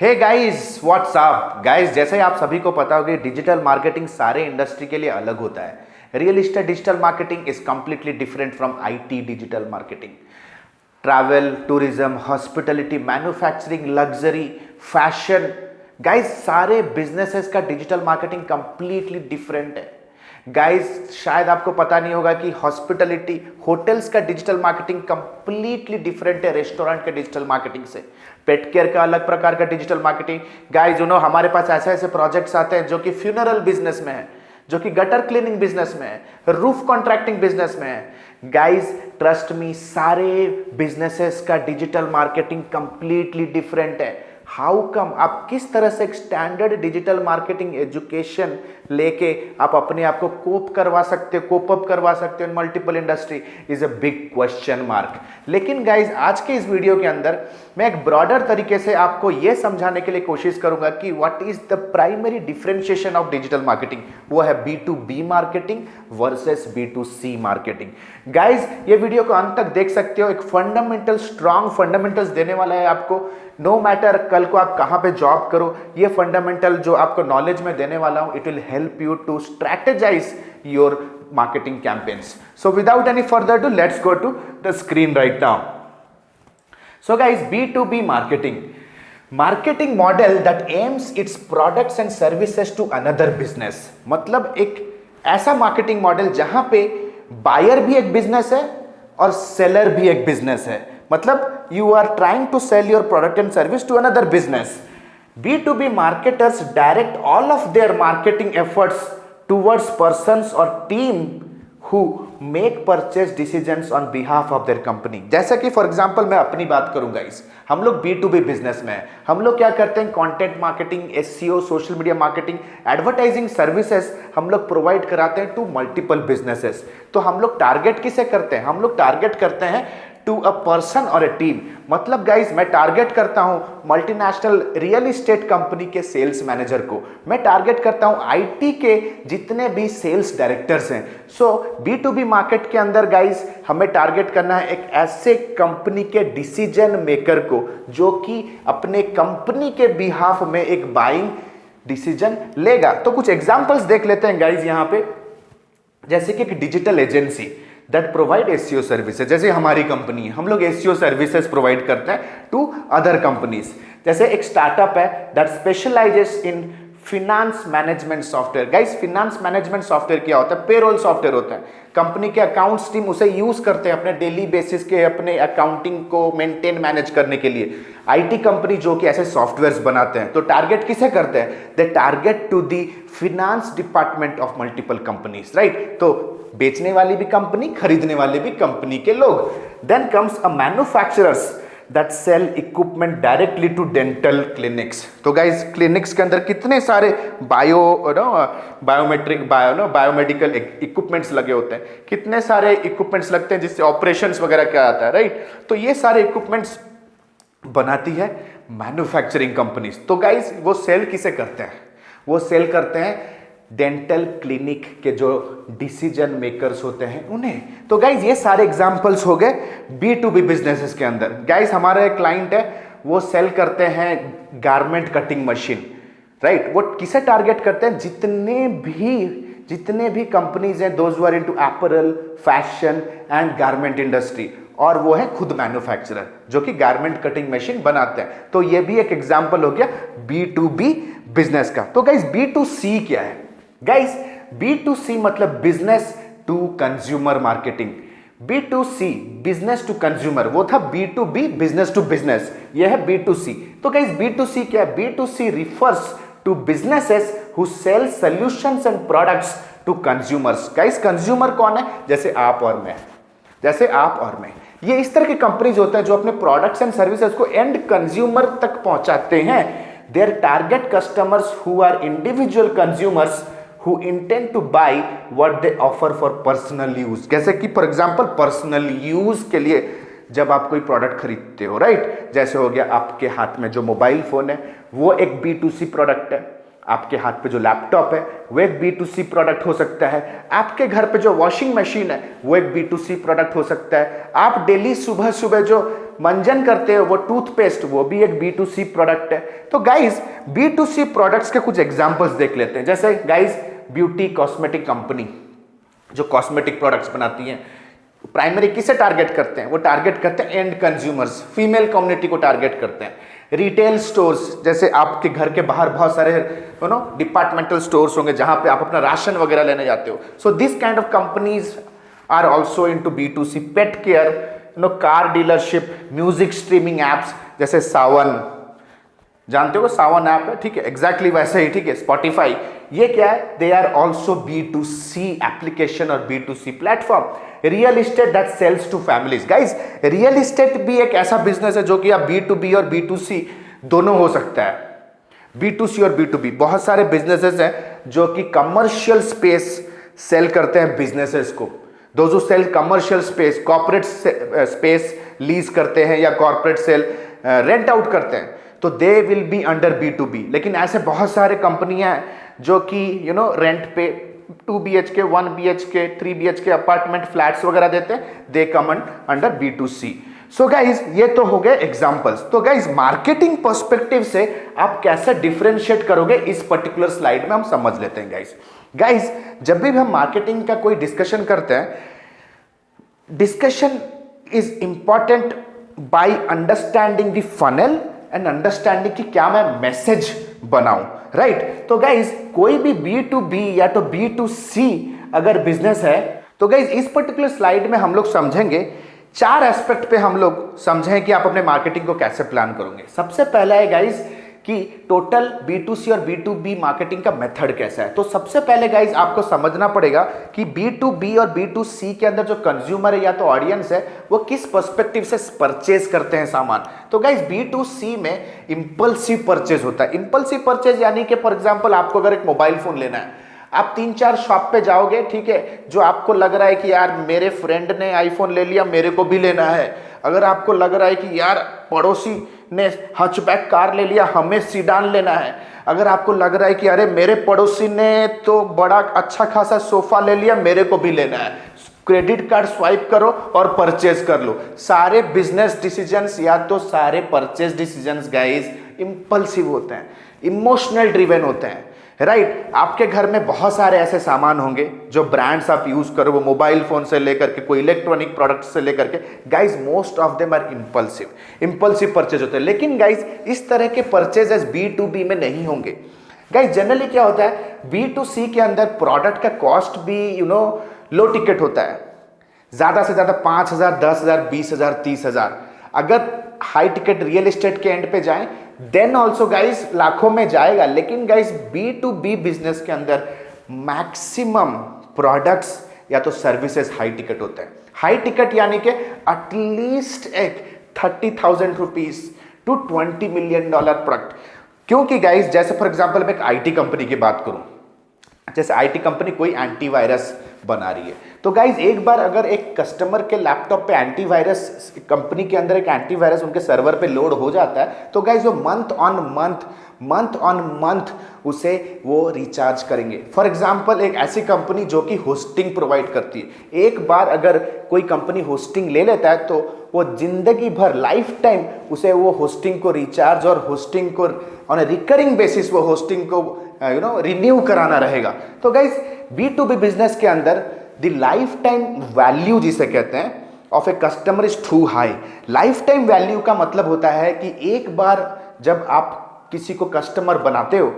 हे guys what's up guys, जैसे आप सभी को पता होगा डिजिटल मार्केटिंग सारे इंडस्ट्री के लिए अलग होता है। Real estate digital marketing is completely different from IT digital marketing. Travel, tourism, hospitality, manufacturing, luxury, fashion, guys सारे बिजनेसेस का डिजिटल मार्केटिंग कंप्लीटली डिफरेंट है। गाइस शायद आपको पता नहीं होगा कि हॉस्पिटैलिटी, होटल्स का डिजिटल मार्केटिंग कंप्लीटली डिफरेंट है रेस्टोरेंट के डिजिटल मार्केटिंग से। पेट केयर का अलग प्रकार का डिजिटल मार्केटिंग। गाइस हमारे पास ऐसे ऐसे प्रोजेक्ट्स आते हैं जो कि फ्यूनरल बिजनेस में है, जो कि गटर क्लीनिंग बिजनेस में है, रूफ कॉन्ट्रैक्टिंग बिजनेस में है। गाइस ट्रस्ट मी, सारे बिजनेसेस का डिजिटल मार्केटिंग कंप्लीटली डिफरेंट है। How come? आप किस तरह से एक स्टैंडर्ड डिजिटल मार्केटिंग एजुकेशन लेके आप अपने आप को कोप अप करवा सकते हो इन multiple industry is a big question mark. लेकिन गाइज आज के इस वीडियो के अंदर मैं एक ब्रॉडर तरीके से आपको यह समझाने के लिए कोशिश करूंगा कि what is the primary differentiation of digital marketing. वो है B2B marketing versus B2C marketing. Guys ये वीडियो को अंत तक देख सकते हो, एक फंडामेंटल स्ट्रॉन्ग फंडामेंटल्स देने वाला है आपको। नो मैटर कल को आप कहां पे जॉब करो, ये फंडामेंटल जो आपको नॉलेज में देने वाला हूं, it will help you to strategize your marketing campaigns. So without any further ado, let's go to the screen right now. So guys, B2B marketing model that aims its products and services to another business। मतलब एक ऐसा marketing model जहां पे buyer भी एक business है और seller भी एक बिजनेस है। मतलब you are trying to sell your product and service to another business. B2B marketers direct all of their marketing efforts towards persons or team who make purchase decisions on behalf of their company। जैसा कि for example मैं अपनी बात करूंगा हम लोग B2B business में हैं। हम लोग क्या करते हैं, content marketing, SEO, social media marketing, advertising services हम लोग प्रोवाइड कराते हैं टू मल्टीपल बिजनेसेस। तो हम लोग टारगेट किसे करते हैं? हम लोग टारगेट करते हैं टू अ पर्सन और अ टीम। मतलब गाइज मैं टारगेट करता हूं मल्टीनेशनल रियल एस्टेट कंपनी के सेल्स मैनेजर को, मैं टारगेट करता हूं आईटी के जितने भी सेल्स डायरेक्टर्स हैं। सो B2B मार्केट के अंदर गाइज हमें टारगेट करना है एक ऐसे कंपनी के डिसीजन मेकर को जो कि अपने कंपनी के बिहाफ में एक बाइंग डिसीजन लेगा। तो कुछ एग्जांपल्स देख लेते हैं गाइज यहां पे। जैसे कि एक digital agency that provide SEO services, जैसे हमारी कंपनी है, हम लोग SEO सर्विसेज प्रोवाइड करते हैं टू अदर कंपनीज। जैसे एक स्टार्टअप है that specialises in finance management software. Guys finance management software क्या होता है? पेरोल सॉफ्टवेयर होता है। कंपनी के अकाउंट्स टीम उसे यूज करते हैं अपने डेली बेसिस के अपने अकाउंटिंग को मेंटेन मैनेज करने के लिए। आईटी कंपनी जो कि ऐसे सॉफ्टवेयर्स बनाते हैं, तो टारगेट किसे करते हैं? They target to the finance department of multiple companies, right? तो बेचने वाली भी कंपनी, खरीदने वाले भी कंपनी के लोग। Then comes a manufacturers that sell equipment directly to dental clinics. तो गाइज क्लिनिक्स के अंदर कितने सारे बायोमेडिकल इक्विपमेंट्स लगे होते हैं, कितने सारे इक्विपमेंट्स लगते हैं जिससे ऑपरेशंस वगैरह क्या आता है, राइट? तो ये सारे इक्विपमेंट्स बनाती है मैन्युफैक्चरिंग कंपनीज। तो गाइज वो सेल किसे करते हैं? वो सेल करते हैं डेंटल क्लिनिक के जो डिसीजन मेकर्स होते हैं उन्हें। तो गाइज ये सारे एग्जांपल्स हो गए B2B बिजनेसेस के अंदर। गाइज हमारा एक क्लाइंट है, वो सेल करते हैं गारमेंट कटिंग मशीन, राइट? वो किसे टारगेट करते हैं? जितने भी कंपनीज हैं, those who are into apparel, fashion and garment industry, और वो है खुद मैन्युफैक्चरर जो कि गारमेंट कटिंग मशीन बनाते हैं। तो ये भी एक एग्जांपल हो गया B2B बिजनेस का। तो गाइज B2C क्या है? गाइस B2C मतलब business to consumer marketing. B2C business to consumer, वो था B2B बिजनेस टू बिजनेस, यह है B2C। तो गाइस B2C क्या है? B2C refers to businesses who sell solutions and products to consumers. Guys consumer कौन है? जैसे आप और मैं, ये इस तरह के कंपनीज होते हैं जो अपने प्रोडक्ट्स एंड सर्विसेज को एंड कंज्यूमर तक पहुंचाते हैं। Their target customers who are individual consumers who intend to buy what they offer for personal use। जैसे कि फॉर एग्जांपल पर्सनल यूज के लिए जब आप कोई प्रोडक्ट खरीदते हो, राइट? जैसे हो गया आपके हाथ में जो मोबाइल फोन है, वो एक B2C प्रोडक्ट है। आपके हाथ पे जो लैपटॉप है वो एक B2C प्रोडक्ट हो सकता है, आपके घर पे जो वॉशिंग मशीन है वो एक B2C प्रोडक्ट हो सकता है, आप डेली सुबह सुबह जो मंजन करते हो वो टूथपेस्ट, वो भी एक B2C प्रोडक्ट है। तो गाइज B2C प्रोडक्ट्स के कुछ एग्जांपल्स देख लेते हैं। जैसे गाइज ब्यूटी कॉस्मेटिक कंपनी जो कॉस्मेटिक प्रोडक्ट्स बनाती हैं, प्राइमरी किसे टारगेट करते हैं? वो टारगेट करते हैं एंड कंज्यूमर्स, फीमेल कम्युनिटी को टारगेट करते हैं। रिटेल स्टोर्स, जैसे आपके घर के बाहर बहुत सारे डिपार्टमेंटल स्टोर्स होंगे जहां पे आप अपना राशन वगैरह लेने जाते हो। So this kind of companies are also into B2C। Pet care, car dealership, music streaming apps जैसे सावन, जानते हो सावन ऐप है, ठीक है, एग्जैक्टली वैसे ही, ठीक है, स्पॉटिफाई, ये क्या है? They are also B2C application और B2C platform. Real estate that sells to families. Guys real estate भी एक ऐसा बिजनेस है जो कि आप B2B और B2C दोनों हो सकता है। B2C और B2B बहुत सारे बिजनेसेस हैं जो कि कमर्शियल स्पेस सेल करते हैं बिजनेसेस को। Those who sell commercial space, corporate space lease करते हैं या कॉर्पोरेट सेल रेंट आउट करते हैं, तो they will be under B2B। लेकिन ऐसे बहुत सारे कंपनियां हैं जो कि रेंट पे 2 BHK, 1 BHK, 3 BHK apartment flats वगैरह देते हैं, दे come under B2C। So guys ये तो हो गए एग्जांपल्स। तो गाइज मार्केटिंग पर्सपेक्टिव से आप कैसे डिफरेंशिएट करोगे इस पर्टिकुलर स्लाइड में हम समझ लेते हैं। गाइज जब भी हम मार्केटिंग का कोई डिस्कशन करते हैं, discussion is important by understanding the funnel and understanding कि क्या मैं मैसेज बनाऊं, राइट? तो गाइज कोई भी B2B या तो B2C अगर बिजनेस है, तो गाइज इस पर्टिकुलर स्लाइड में हम लोग समझेंगे 4 एस्पेक्ट पे हम लोग समझें कि आप अपने मार्केटिंग को कैसे प्लान करोगे। सबसे पहला है गाइज कि टोटल B2C और B2B मार्केटिंग का मेथड कैसा है। तो सबसे पहले गाइज आपको समझना पड़ेगा कि B2B और B2C के अंदर जो कंज्यूमर है या तो ऑडियंस है वो किस पर्सपेक्टिव से परचेज करते हैं सामान। तो गाइज B2C में इंपल्सिव परचेज होता है। इंपल्सिव परचेज यानी कि फॉर एग्जांपल आपको अगर एक मोबाइल फोन लेना है, आप 3-4 शॉप पे जाओगे, ठीक है, जो आपको लग रहा है कि यार मेरे फ्रेंड ने आईफोन ले लिया, मेरे को भी लेना है। अगर आपको लग रहा है कि यार पड़ोसी ने हैचबैक कार ले लिया, हमें सीडान लेना है। अगर आपको लग रहा है कि अरे मेरे पड़ोसी ने तो बड़ा अच्छा खासा सोफा ले लिया, मेरे को भी लेना है, क्रेडिट कार्ड स्वाइप करो और परचेज कर लो। सारे बिजनेस डिसीजंस या तो सारे परचेज डिसीजंस गाइस इंपल्सिव होते हैं, इमोशनल ड्रिवन होते हैं, राइट? आपके घर में बहुत सारे ऐसे सामान होंगे जो ब्रांड्स आप यूज करो, वो मोबाइल फोन से लेकर के कोई इलेक्ट्रॉनिक प्रोडक्ट से लेकर के, guys most of them are impulsive purchase होते हैं। लेकिन गाइज इस तरह के परचेजेस B2B में नहीं होंगे। गाइज जनरली क्या होता है, B2C के अंदर प्रोडक्ट का कॉस्ट भी लो टिकट होता है, ज्यादा से ज्यादा 5,000, 10,000, 20,000, 30,000। अगर हाई टिकट रियल एस्टेट के एंड पे जाएं देन ऑल्सो गाइज लाखों में जाएगा। लेकिन गाइज B2B बिजनेस के अंदर मैक्सिमम प्रोडक्ट्स या तो सर्विसेज हाई टिकट होते हैं। हाई टिकट यानी कि एटलीस्ट एक 30,000 रुपीज टू $20 मिलियन प्रोडक्ट। क्योंकि गाइज जैसे फॉर एग्जाम्पल मैं एक IT कंपनी की बात करूं, जैसे IT कंपनी कोई एंटीवायरस बना रही है, तो गाइज एक बार अगर एक कस्टमर के लैपटॉप पे एंटीवायरस, कंपनी के अंदर एक एंटीवायरस उनके सर्वर पे लोड हो जाता है, तो गाइज वो मंथ ऑन मंथ उसे वो रिचार्ज करेंगे। फॉर एग्जांपल एक ऐसी कंपनी जो कि होस्टिंग प्रोवाइड करती है, एक बार अगर कोई कंपनी होस्टिंग ले लेता है तो वो जिंदगी भर लाइफ टाइम उसे वो होस्टिंग को रिचार्ज और होस्टिंग को ऑन ए रिकरिंग बेसिस वो होस्टिंग को रिन्यू कराना रहेगा। तो गाइज B2B बिजनेस के अंदर द लाइफ टाइम वैल्यू जिसे कहते हैं of a customer is too high. Lifetime value का मतलब होता है कि एक बार जब आप किसी को कस्टमर बनाते हो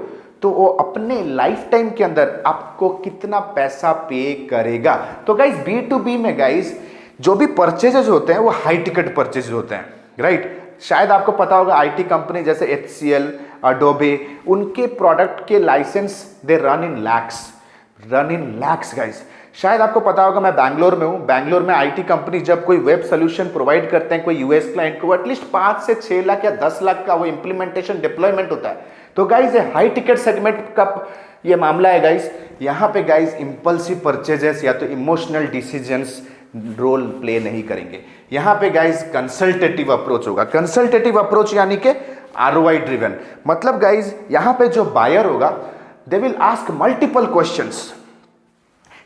तो वो अपने लाइफ टाइम के अंदर आपको कितना पैसा पे करेगा। तो गाइज B2B में गाइज जो भी परचेजेज होते हैं वो हाई टिकट परचेज होते हैं, राइट? शायद आपको पता होगा IT कंपनी जैसे HCL, Adobe, उनके प्रोडक्ट के licence they run in lakhs guys. शायद आपको पता होगा, मैं बैंगलोर में हूँ, बैंगलोर में IT कंपनी जब कोई वेब सोल्यूशन प्रोवाइड करते हैं कोई US क्लाइंट को, एटलीस्ट 5 से 6 लाख या 10 लाख का वो इंप्लीमेंटेशन डिप्लॉयमेंट होता है। तो गाइज ये हाई टिकट सेगमेंट का ये मामला है गाइज। यहाँ पे गाइज इंपल्सिव परचेजेस या तो इमोशनल डिसीजंस रोल प्ले नहीं करेंगे। यहाँ पे गाइज कंसल्टेटिव अप्रोच होगा। कंसल्टेटिव अप्रोच यानी कि ROI ड्रिवन, मतलब गाइज यहाँ पे जो बायर होगा they will ask multiple questions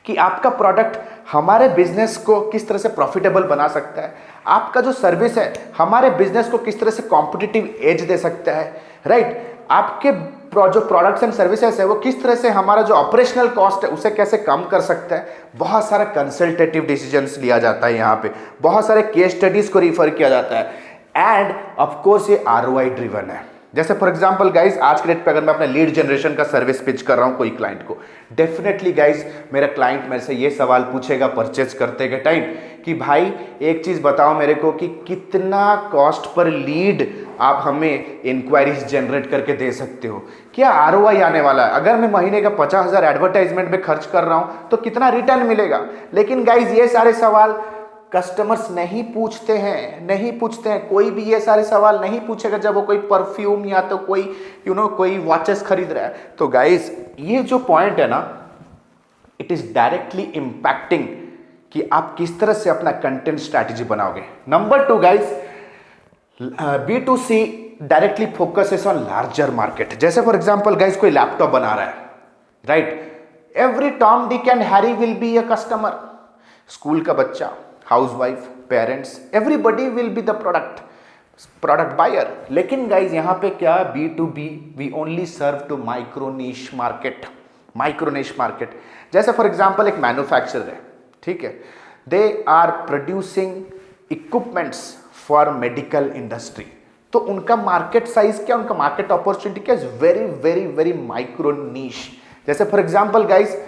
कि आपका प्रोडक्ट हमारे बिजनेस को किस तरह से प्रॉफिटेबल बना सकता है, आपका जो सर्विस है हमारे बिजनेस को किस तरह से कॉम्पिटिटिव एज दे सकता है, राइट। आपके जो प्रोडक्ट्स एंड सर्विसेज है वो किस तरह से हमारा जो ऑपरेशनल कॉस्ट है उसे कैसे कम कर सकता है। बहुत सारा कंसल्टेटिव डिसीजंस लिया जाता है यहाँ पे, बहुत सारे केस स्टडीज को रिफर किया जाता है एंड ऑफ कोर्स ये आरओआई ड्रिवन है। जैसे फॉर एग्जांपल गाइज आज के डेट पे अगर मैं अपने लीड जनरेशन का सर्विस पिच कर रहा हूं कोई क्लाइंट को, डेफिनेटली गाइज मेरा क्लाइंट मेरे से ये सवाल पूछेगा परचेज करते के टाइम कि भाई एक चीज बताओ मेरे को कि कितना कॉस्ट पर लीड आप हमें इंक्वायरीज जनरेट करके दे सकते हो, क्या आरओआई आने वाला है, अगर मैं महीने का 50,000 एडवर्टाइजमेंट में खर्च कर रहा हूं तो कितना रिटर्न मिलेगा। लेकिन गाइज ये सारे सवाल कस्टमर्स नहीं पूछते हैं, कोई भी ये सारे सवाल नहीं पूछेगा जब वो कोई परफ्यूम या तो कोई कोई वॉचेस खरीद रहा है। तो गाइस ये जो पॉइंट है ना, इट इज डायरेक्टली इंपैक्टिंग कि आप किस तरह से अपना कंटेंट स्ट्रैटेजी बनाओगे। Number 2 guys, B2C directly focuses on larger market. जैसे फॉर एग्जांपल गाइस कोई लैपटॉप बना रहा है, right, every Tom Dick and Harry will be a customer. School का बच्चा, housewife, parents, everybody will be the product buyer. लेकिन guys यहाँ पे क्या, B2B we only serve to micro niche market. जैसे फॉर एग्जांपल एक मैन्युफैक्चरर है, ठीक है, they are producing equipments for medical industry, तो उनका मार्केट साइज क्या, उनका मार्केट अपॉर्चुनिटी क्या, is very very very micro niche. जैसे फॉर एग्जांपल गाइज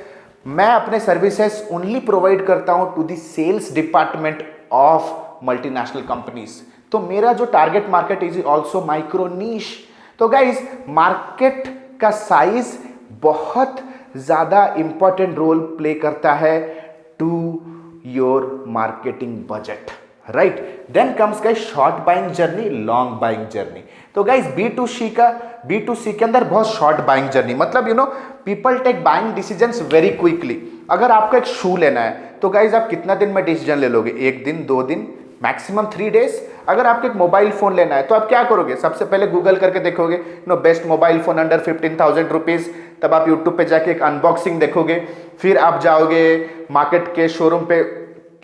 मैं अपने सर्विसेज ओनली प्रोवाइड करता हूं to the sales department of multinational companies, तो मेरा जो target market is also micro niche. तो गाइज मार्केट का साइज बहुत ज्यादा इंपॉर्टेंट रोल प्ले करता है to your marketing budget, right. Then comes guys short buying journey, long buying journey. तो गाइस B2C के अंदर बहुत शॉर्ट बाइंग जर्नी, मतलब people take buying decisions very quickly. अगर आपको एक शू लेना है तो गाइस आप कितना दिन में डिसीजन ले लोगे, 1 दिन, 2 दिन, मैक्सिमम 3 डेज। अगर आपको एक मोबाइल फोन लेना है तो आप क्या करोगे, सबसे पहले गूगल करके देखोगे best mobile phone under 15,000 rupees, तब आप यूट्यूब पे जाके एक अनबॉक्सिंग देखोगे, फिर आप जाओगे मार्केट के शोरूम पे,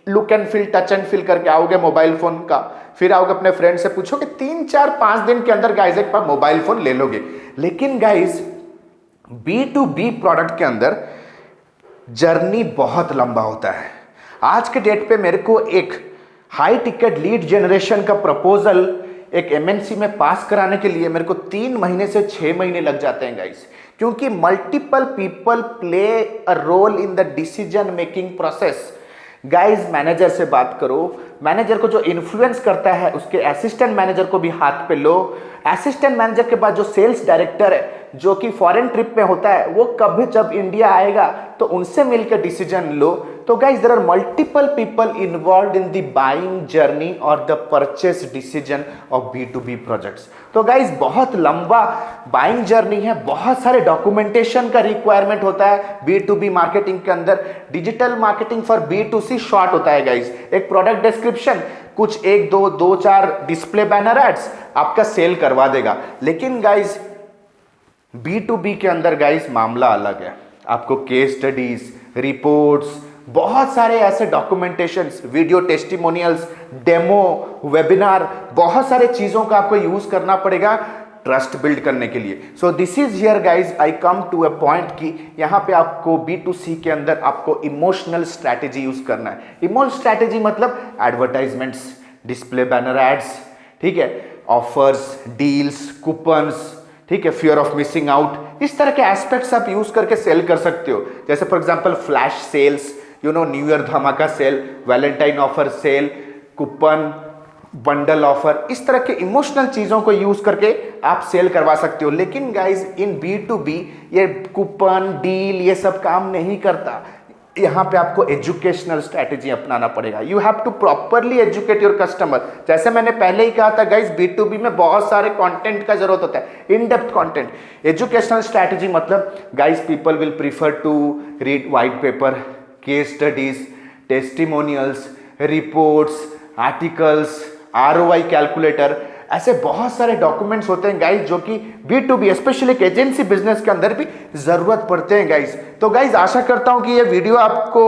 look and feel, touch and feel करके आओगे मोबाइल फोन का, फिर आओगे अपने फ्रेंड से पूछोगे, 3, 4, 5 दिन के अंदर गाइस एक मोबाइल फोन ले लोगे। लेकिन गाइस B2B प्रोडक्ट के अंदर जर्नी बहुत लंबा होता है। आज के डेट पे मेरे को एक हाई टिकट लीड जनरेशन का प्रपोजल एक MNC में पास कराने के लिए मेरे को 3 महीने से 6 महीने लग जाते हैं गाइस, क्योंकि multiple people play a role in the decision making process. Guys manager से बात करो, मैनेजर को जो इन्फ्लुएंस करता है उसके असिस्टेंट मैनेजर को भी हाथ पे लो, असिस्टेंट मैनेजर के बाद जो सेल्स डायरेक्टर है जो कि फॉरेन ट्रिप में होता है, वो कभी जब इंडिया आएगा तो उनसे मिलकर डिसीजन लो। तो guys there are multiple people involve in the buying journey और the purchase decision of B2B projects. तो गाइज बहुत लंबा बाइंग जर्नी है, बहुत सारे डॉक्यूमेंटेशन का रिक्वायरमेंट होता है B2B मार्केटिंग के अंदर। Digital marketing for B2C short होता है गाइज, एक प्रोडक्ट डिस्क्रिप्शन, कुछ 1, 2, 4 डिस्प्ले बैनर एड्स आपका सेल करवा देगा। लेकिन गाइज B2B के अंदर गाइज मामला अलग है, आपको केस स्टडीज, रिपोर्ट्स, बहुत सारे ऐसे documentations, video testimonials, demo, webinar, बहुत सारे चीजों का आपको यूज करना पड़ेगा ट्रस्ट बिल्ड करने के लिए। So this is here guys I come to a point कि यहाँ पे आपको B2C के अंदर आपको इमोशनल स्ट्रैटेजी यूज करना है। इमोशनल स्ट्रैटेजी मतलब एडवर्टाइजमेंट्स, डिस्प्ले बैनर एड्स, ठीक है, ऑफर्स, डील्स, कूपन्स, ठीक है, फियर ऑफ मिसिंग आउट, इस तरह के एस्पेक्ट्स आप यूज करके सेल कर सकते हो। जैसे for example flash sales, new year धमाका sale, valentine offer sale, coupon, bundle offer, इस तरह के इमोशनल चीजों को यूज करके आप सेल करवा सकते हो। लेकिन गाइज इन B2B ये कूपन, डील, ये सब काम नहीं करता। यहाँ पे आपको एजुकेशनल स्ट्रैटेजी अपनाना पड़ेगा। You have to properly educate your customer. जैसे मैंने पहले ही कहा था गाइज B2B में बहुत सारे कंटेंट का जरूरत होता है, in depth content. Educational strategy मतलब guys people will prefer to read white paper, case studies, testimonials, reports, articles, ROI calculator ऐसे बहुत सारे डॉक्यूमेंट्स होते हैं गाइज जो कि B2B स्पेशली एजेंसी बिजनेस के अंदर भी जरूरत पड़ते हैं गाइज। तो गाइज आशा करता हूं कि ये वीडियो आपको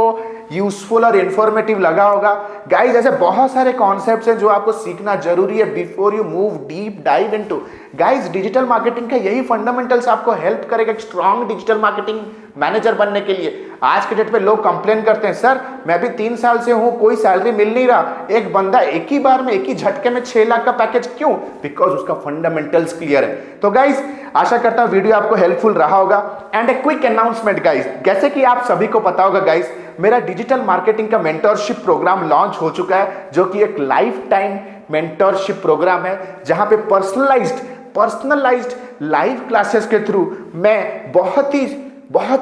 यूजफुल और इंफॉर्मेटिव लगा होगा गाइज। ऐसे बहुत सारे कॉन्सेप्ट्स हैं जो आपको सीखना जरूरी है before you move deep dive into. Guys digital marketing का यही फंडामेंटल्स आपको हेल्प करेगा एक स्ट्रॉन्ग डिजिटल मार्केटिंग मैनेजर बनने के लिए। आज के डेट पे लोग कंप्लेन करते हैं, सर मैं भी 3 साल से हूं, कोई सैलरी मिल नहीं रहा। एक बंदा एक ही बार में एक ही झटके में 6 लाख का पैकेज, क्यों? बिकॉज उसका फंडामेंटल्स क्लियर है। तो गाइज आशा करता हूं वीडियो आपको हेल्पफुल रहा होगा। And a quick announcement guys, जैसे कि आप सभी को पता होगा गाइज, मेरा डिजिटल मार्केटिंग का मेंटरशिप प्रोग्राम लॉन्च हो चुका है, जो कि एक लाइफ टाइम मेंटरशिप प्रोग्राम है, जहां पे पर्सनलाइज्ड लाइव क्लासेस के थ्रू मैं बहुत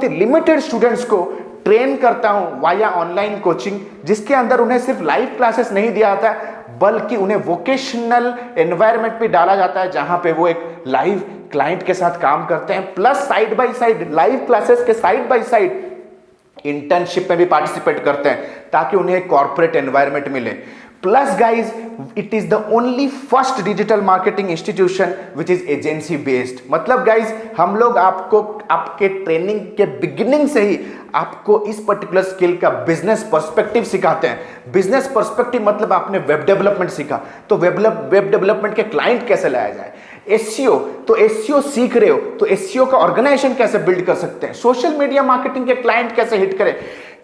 ही लिमिटेड स्टूडेंट्स को ट्रेन करता हूं वाया ऑनलाइन कोचिंग, जिसके अंदर उन्हें सिर्फ लाइव क्लासेस नहीं दिया जाता है, बल्कि उन्हें वोकेशनल एनवायरनमेंट पे डाला जाता है, जहां पे वो एक लाइव क्लाइंट के साथ काम करते हैं, plus side by side live classes के साइड बाय साइड इंटर्नशिप में भी पार्टिसिपेट करते हैं, ताकि उन्हें एक कॉर्पोरेट एनवायरनमेंट मिले। Plus guys it is the only first digital marketing institution which is agency based. मतलब गाइज हम लोग आपको आपके ट्रेनिंग के बिगिनिंग से ही आपको इस पर्टिकुलर स्किल का बिजनेस पर्सपेक्टिव सिखाते हैं। बिजनेस पर्सपेक्टिव मतलब आपने वेब डेवलपमेंट सीखा, तो वेब डेवलपमेंट के क्लाइंट कैसे लाया जाए। एसईओ, तो एसईओ सीख रहे हो तो एसईओ का ऑर्गेनाइजेशन कैसे बिल्ड कर सकते हैं। सोशल मीडिया मार्केटिंग के क्लाइंट कैसे हिट करें,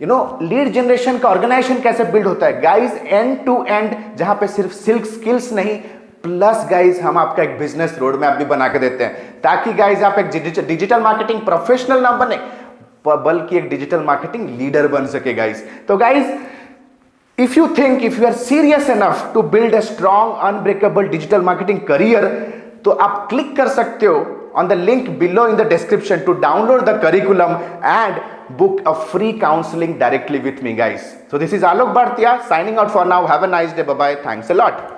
लीड जनरेशन का ऑर्गेनाइजेशन कैसे बिल्ड होता है गाइज, एंड टू एंड, जहां पे सिर्फ सिल्क स्किल्स नहीं, प्लस गाइज हम आपका एक बिजनेस रोड मैप भी बना के देते हैं, ताकि गाइज आप एक डिजिटल मार्केटिंग प्रोफेशनल ना बने, बल्कि एक डिजिटल मार्केटिंग लीडर बन सके गाइज। तो guys if you are serious enough to build a strong unbreakable digital marketing career, तो आप क्लिक कर सकते हो on the link below in the description to download the curriculum and book a free counseling directly with me guys. So this is Alok Bhartia signing out for now. Have a nice day. Bye bye. Thanks a lot.